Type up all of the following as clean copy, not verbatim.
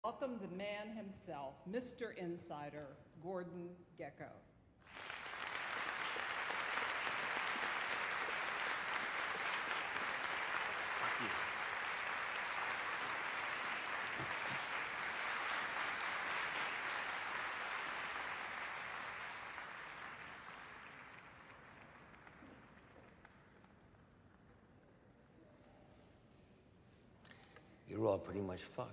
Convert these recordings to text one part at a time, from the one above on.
Welcome the man himself, Mr. Insider, Gordon Gekko. Thank you. You're all pretty much fucked.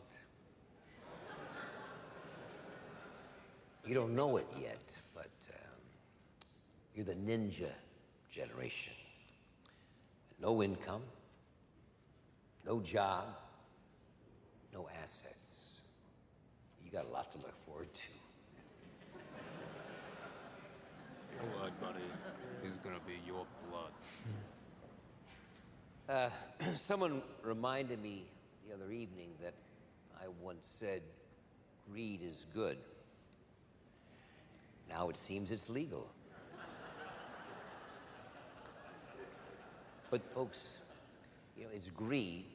You don't know it yet, but you're the ninja generation. No income, no job, no assets. You got a lot to look forward to. Blood, buddy. He's gonna be your blood. Someone reminded me the other evening that I once said greed is good. Now it seems it's legal. But folks, you know, it's greed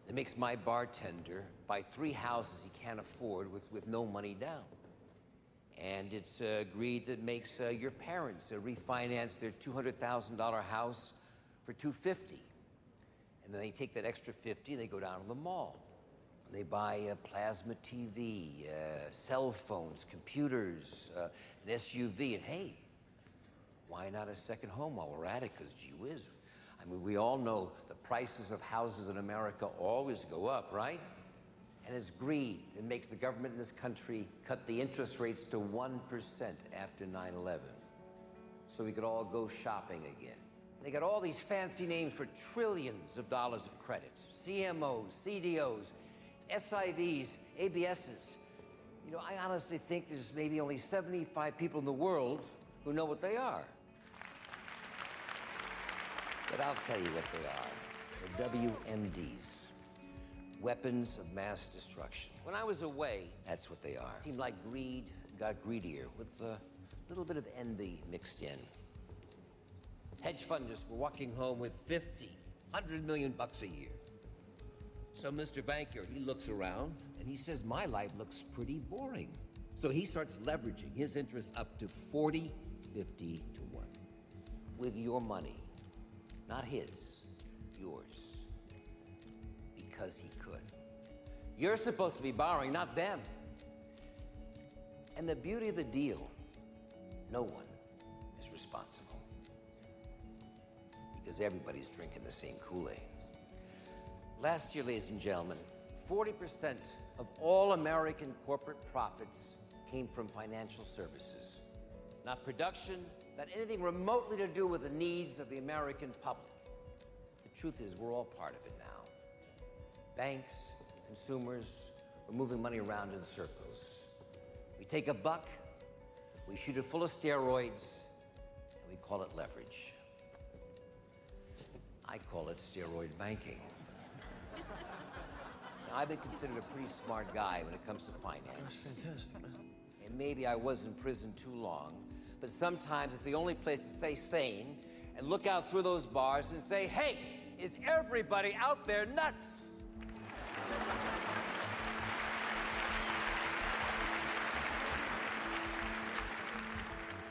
that makes my bartender buy 3 houses he can't afford with no money down. And it's greed that makes your parents refinance their $200,000 house for $250,000. And then they take that extra $50,000, they go down to the mall. They buy a plasma TV, cell phones, computers, an SUV, and hey, why not a second home while we're at it? Because gee whiz. I mean, we all know the prices of houses in America always go up, right? And it's greed that makes the government in this country cut the interest rates to 1% after 9/11. So we could all go shopping again. They got all these fancy names for trillions of dollars of credit. CMOs, CDOs, SIVs, ABSs. You know, I honestly think there's maybe only 75 people in the world who know what they are. But I'll tell you what they are. They're WMDs. Weapons of mass destruction. When I was away, that's what they are. It seemed like greed got greedier with a little bit of envy mixed in. Hedge funders were walking home with 50, 100 million bucks a year. So Mr. Banker, he looks around and he says, my life looks pretty boring. So he starts leveraging his interests up to 40, 50 to 1. With your money, not his, yours. Because he could. You're supposed to be borrowing, not them. And the beauty of the deal, no one is responsible. Because everybody's drinking the same Kool-Aid. Last year, ladies and gentlemen, 40% of all American corporate profits came from financial services. Not production, not anything remotely to do with the needs of the American public. The truth is, we're all part of it now. Banks, consumers, we're moving money around in circles. We take a buck, we shoot it full of steroids, and we call it leverage. I call it steroid banking. Now, I've been considered a pretty smart guy when it comes to finance. That's fantastic, man. And maybe I was in prison too long, but sometimes it's the only place to stay sane and look out through those bars and say, hey, is everybody out there nuts?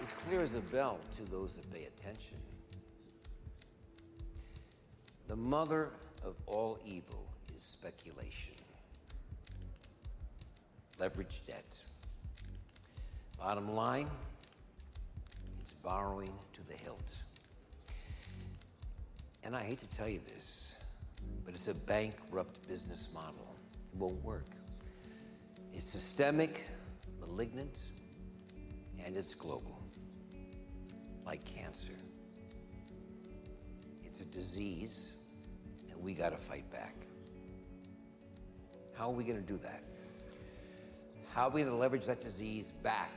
It's clear as a bell to those that pay attention. The mother of all evil is speculation. Leveraged debt. Bottom line, it's borrowing to the hilt. And I hate to tell you this, but it's a bankrupt business model. It won't work. It's systemic, malignant, and it's global. Like cancer. It's a disease, and we gotta fight back. How are we gonna do that? How are we gonna leverage that disease back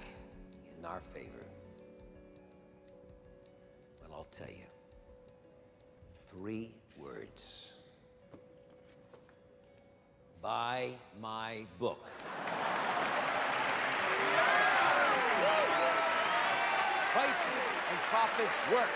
in our favor? Well, I'll tell you. 3 words. Buy my book. Prices and profits work.